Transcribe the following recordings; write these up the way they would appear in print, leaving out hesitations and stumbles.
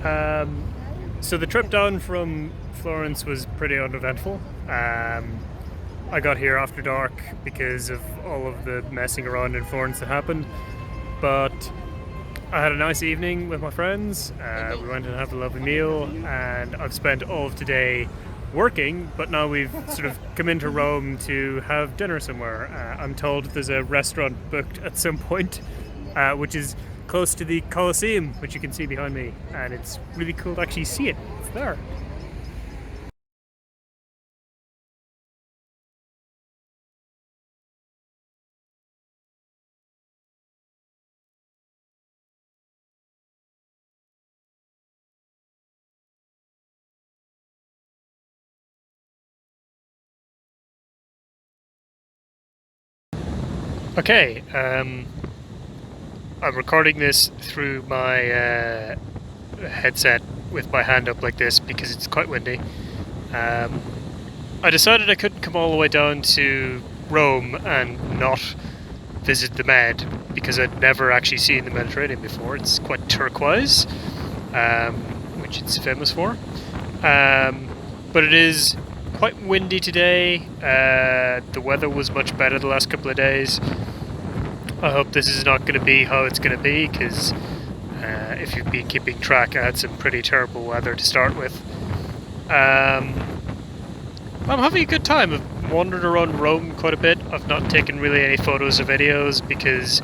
So the trip down from Florence was pretty uneventful. I got here after dark because of all of the messing around in Florence that happened. But I had a nice evening with my friends. We went and had a lovely meal, and I've spent all of today working, but now we've sort of come into Rome to have dinner somewhere. I'm told there's a restaurant booked at some point, which is close to the Colosseum, which you can see behind me, and it's really cool to actually see it. It's there. Okay, I'm recording this through my headset with my hand up like this because it's quite windy. I decided I couldn't come all the way down to Rome and not visit the Med because I'd never actually seen the Mediterranean before. It's quite turquoise, which it's famous for. But it is quite windy today. The weather was much better the last couple of days. I hope this is not going to be how it's going to be, because if you've been keeping track, I had some pretty terrible weather to start with. I'm having a good time. I've wandered around Rome quite a bit. I've not taken really any photos or videos because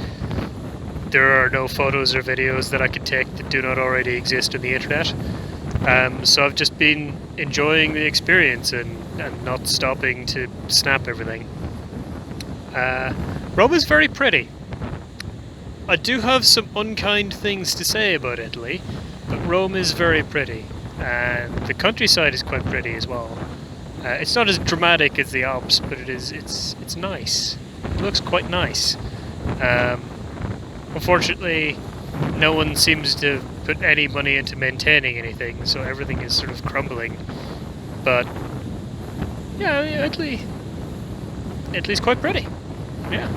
there are no photos or videos that I can take that do not already exist on the internet. So I've just been enjoying the experience and not stopping to snap everything. Rome is very pretty. I do have some unkind things to say about Italy, but Rome is very pretty, and the countryside is quite pretty as well. It's not as dramatic as the Alps, but it's nice. It looks quite nice. Unfortunately, no one seems to put any money into maintaining anything, so everything is sort of crumbling. But yeah, Italy's quite pretty. Yeah.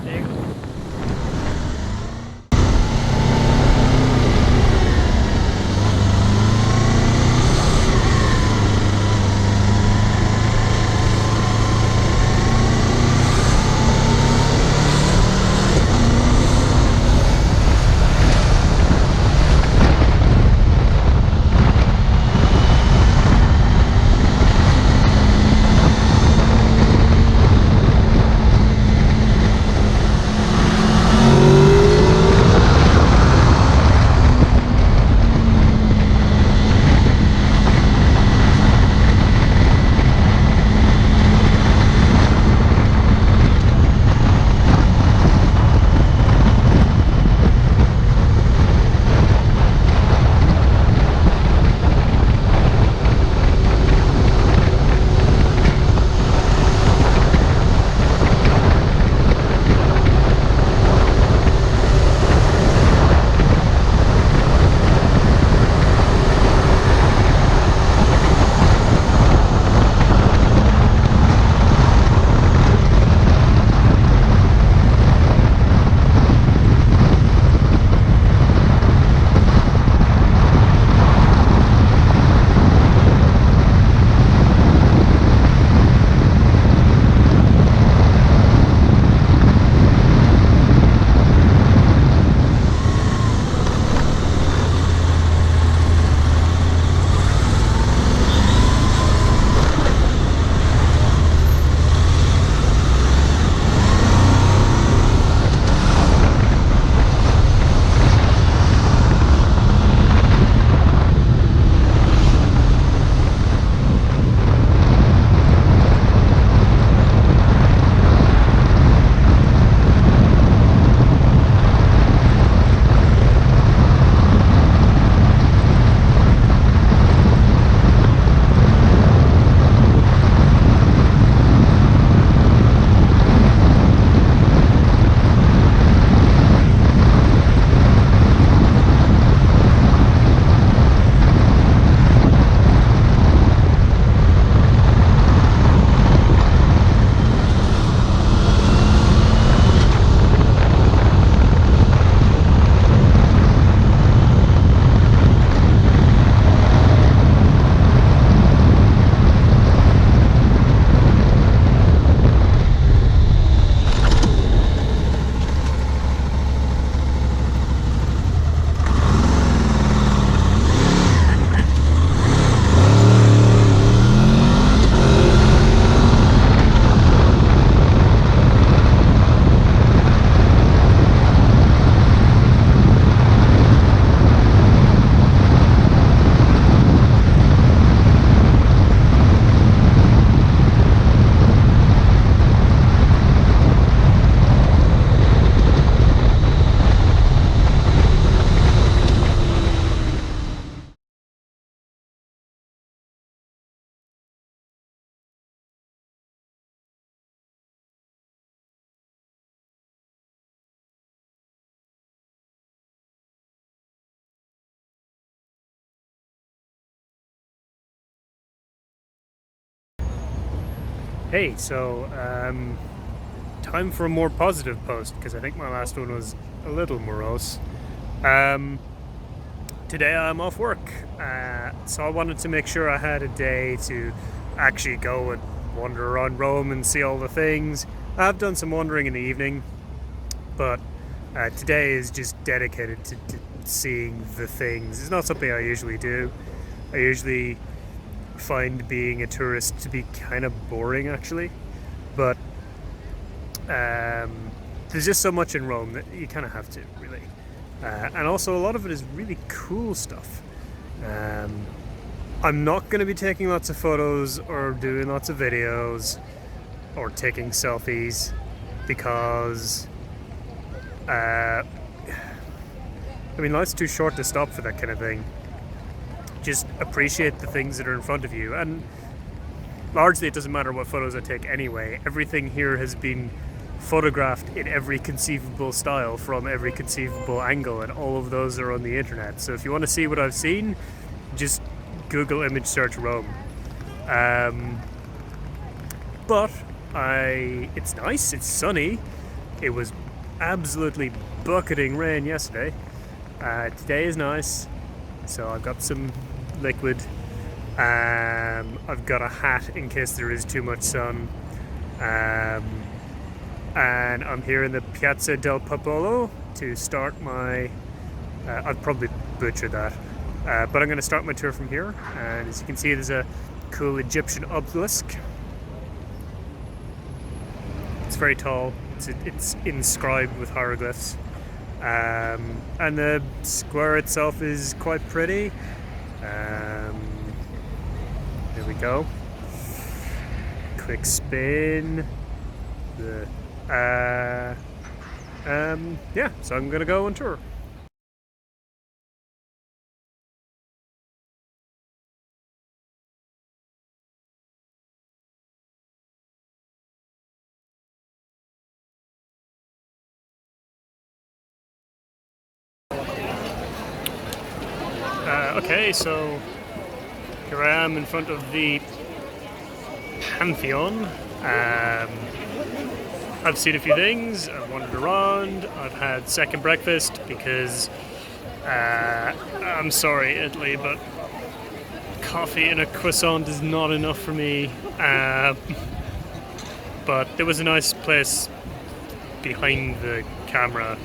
There you go. Hey, so time for a more positive post because I think my last one was a little morose. Um, Today I'm off work, so I wanted to make sure I had a day to actually go and wander around Rome and see all the things. I've done some wandering in the evening, but today is just dedicated to seeing the things. It's not something I usually do. I usually find being a tourist to be kind of boring, actually. But there's just so much in Rome that you kind of have to, really. And also, a lot of it is really cool stuff. Um, I'm not going to be taking lots of photos or doing lots of videos or taking selfies because, I mean, life's too short to stop for that kind of thing. Just appreciate the things that are in front of you. And largely, it doesn't matter what photos I take anyway. Everything here has been photographed in every conceivable style from every conceivable angle, and all of those are on the internet. So if you want to see what I've seen, just Google image search Rome. But it's nice, it's sunny. It was absolutely bucketing rain yesterday. Today is nice, so I've got some liquid. I've got a hat in case there is too much sun. And I'm here in the Piazza del Popolo to start my. I'd probably butcher that, but I'm going to start my tour from here. And as you can see, there's a cool Egyptian obelisk. It's very tall. It's inscribed with hieroglyphs, and the square itself is quite pretty. There we go. Quick spin. Yeah, so I'm gonna go on tour. Okay, so here I am in front of the Pantheon. I've seen a few things, I've wandered around, I've had second breakfast because, I'm sorry Italy, but coffee and a croissant is not enough for me. But there was a nice place behind the camera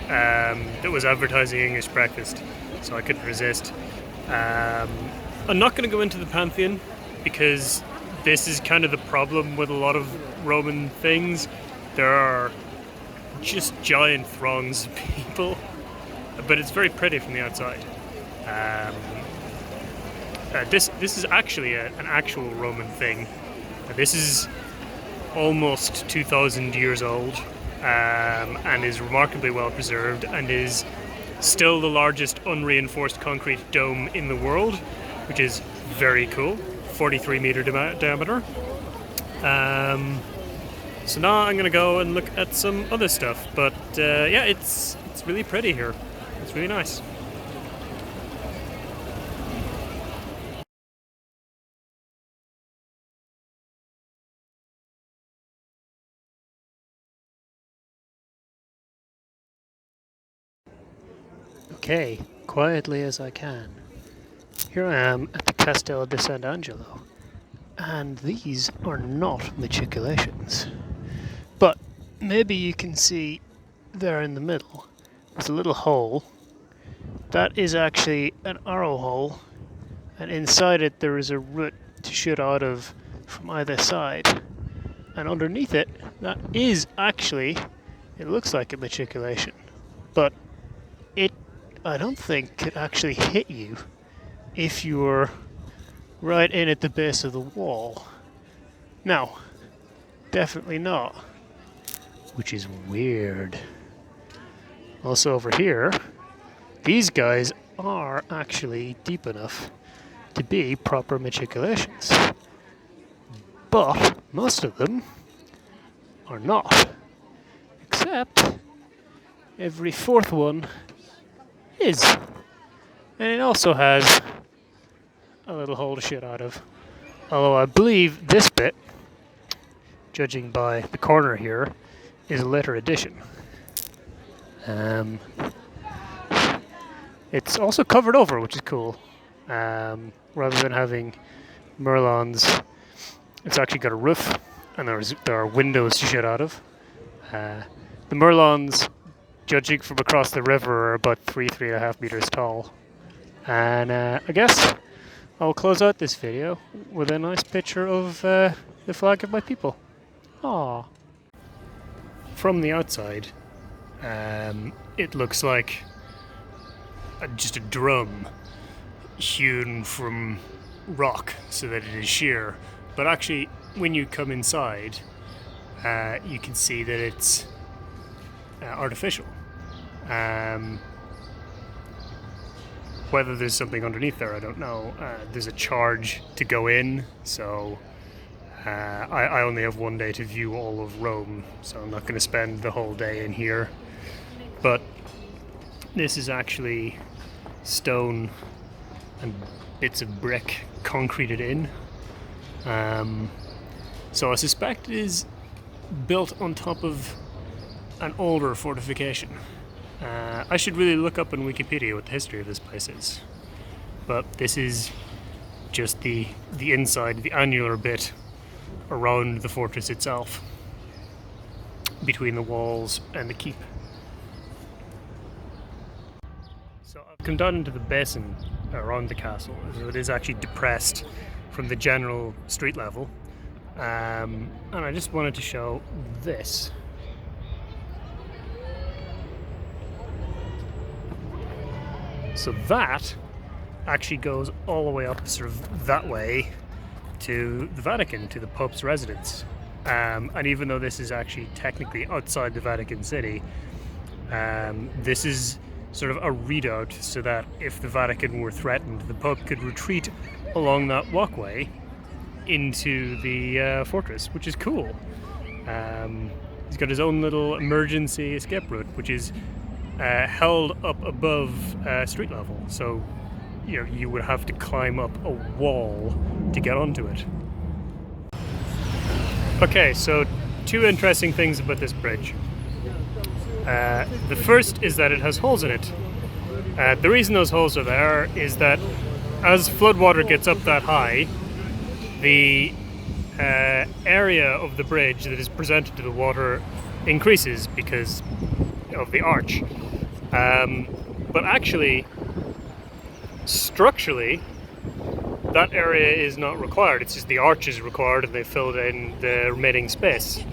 that was advertising English breakfast, so I couldn't resist. I'm not going to go into the Pantheon because this is kind of the problem with a lot of Roman things. There are just giant throngs of people, but it's very pretty from the outside. This is actually an actual Roman thing. This is almost 2,000 years old, and is remarkably well preserved, and is still the largest unreinforced concrete dome in the world, which is very cool. 43-meter diameter. So now I'm gonna go and look at some other stuff, but yeah, it's really pretty here. It's really nice. Okay, quietly as I can. Here I am at the Castel di Sant'Angelo, and these are not matriculations. But maybe you can see there in the middle, there's a little hole. That is actually an arrow hole, and inside it there is a root to shoot out of from either side. And underneath it, that is actually, it looks like a matriculation, but it, I don't think, could actually hit you if you were right in at the base of the wall. No, definitely not, which is weird. Also over here, these guys are actually deep enough to be proper matriculations, but most of them are not, except every fourth one is. And it also has a little hole to shit out of. Although I believe this bit judging by the corner here, is a later addition. It's also covered over, which is cool. Rather than having Merlons, it's actually got a roof, and there are windows to shoot out of. The Merlons, judging from across the river, are about 3.5 meters tall. And I guess I'll close out this video with a nice picture of the flag of my people. Aww. From the outside, it looks like just a drum hewn from rock so that it is sheer. But actually, when you come inside, you can see that it's artificial. Whether there's something underneath there, I don't know. There's a charge to go in, so I only have one day to view all of Rome, so I'm not going to spend the whole day in here. But this is actually stone and bits of brick concreted in. So I suspect it is built on top of an older fortification. I should really look up on Wikipedia what the history of this place is. But this is just the inside, the annular bit around the fortress itself, between the walls and the keep. So I've come down into the basin around the castle, so it is actually depressed from the general street level. And I just wanted to show this. So that actually goes all the way up sort of that way to the Vatican, to the Pope's residence. And even though this is actually technically outside the Vatican City, this is sort of a redoubt so that if the Vatican were threatened, the Pope could retreat along that walkway into the fortress, which is cool. He's got his own little emergency escape route, which is held up above street level, so you would have to climb up a wall to get onto it. Okay, so two interesting things about this bridge. The first is that it has holes in it. The reason those holes are there is that as floodwater gets up that high, the area of the bridge that is presented to the water increases because of the arch. But actually, structurally, that area is not required. It's just the arch is required and they filled in the remaining space.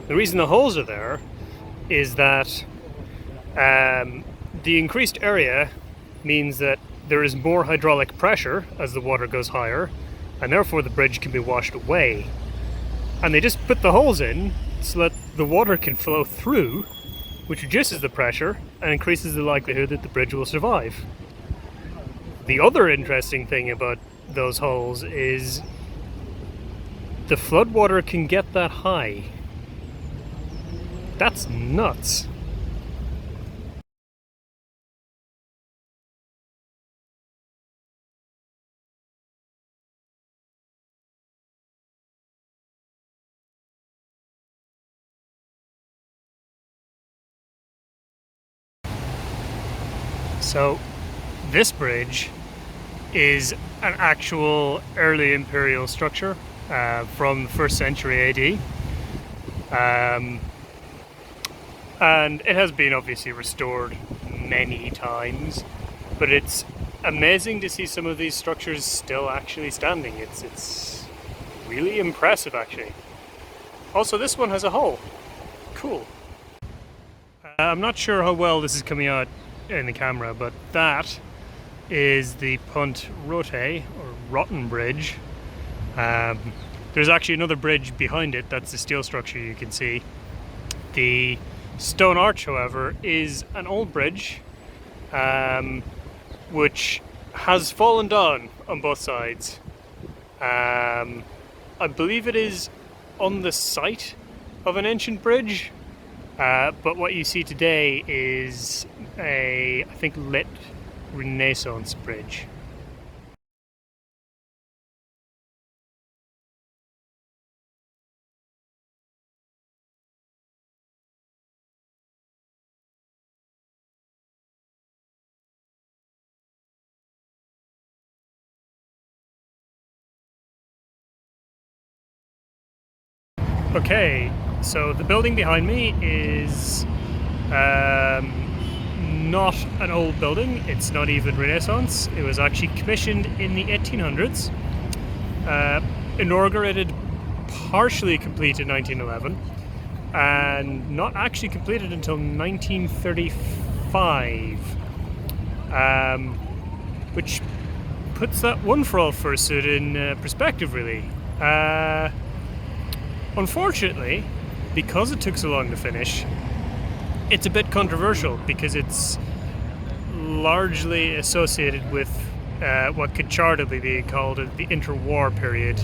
The reason the holes are there is that the increased area means that there is more hydraulic pressure as the water goes higher, and therefore the bridge can be washed away. And they just put the holes in so that the water can flow through, which reduces the pressure and increases the likelihood that the bridge will survive. The other interesting thing about those holes is the floodwater can get that high. That's nuts. So this bridge is an actual early imperial structure from the 1st century AD. And it has been obviously restored many times, but it's amazing to see some of these structures still actually standing. It's really impressive, actually. Also, this one has a hole. Cool. I'm not sure how well this is coming out in the camera, but that is the Punt Rote, or Rotten Bridge. There's actually another bridge behind it. That's the steel structure you can see. The stone arch, however, is an old bridge which has fallen down on both sides. I believe it is on the site of an ancient bridge, but what you see today is I think, lit Renaissance bridge. Okay, so the building behind me is not an old building. It's not even Renaissance. It was actually commissioned in the 1800s, inaugurated, partially complete in 1911, and not actually completed until 1935, which puts that one for all fursuit in perspective, really. Unfortunately, because it took so long to finish, it's a bit controversial because it's largely associated with what could charitably be called the interwar period,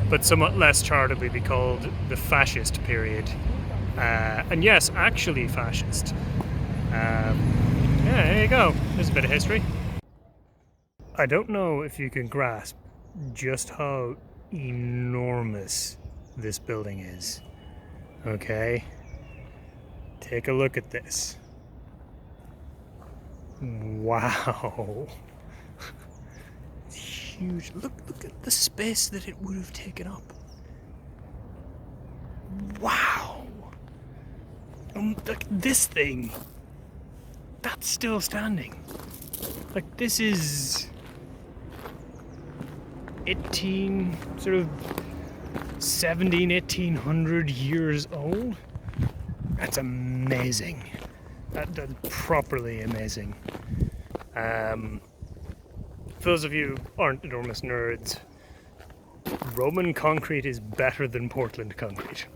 but somewhat less charitably be called the fascist period. And yes, actually fascist. Yeah, there you go. There's a bit of history. I don't know if you can grasp just how enormous this building is. Okay? Take a look at this. Wow. It's huge. Look at the space that it would have taken up. Wow. Like this thing, that's still standing. Like this is 1800 years old. That's amazing. That's properly amazing. For those of you who aren't enormous nerds, Roman concrete is better than Portland concrete.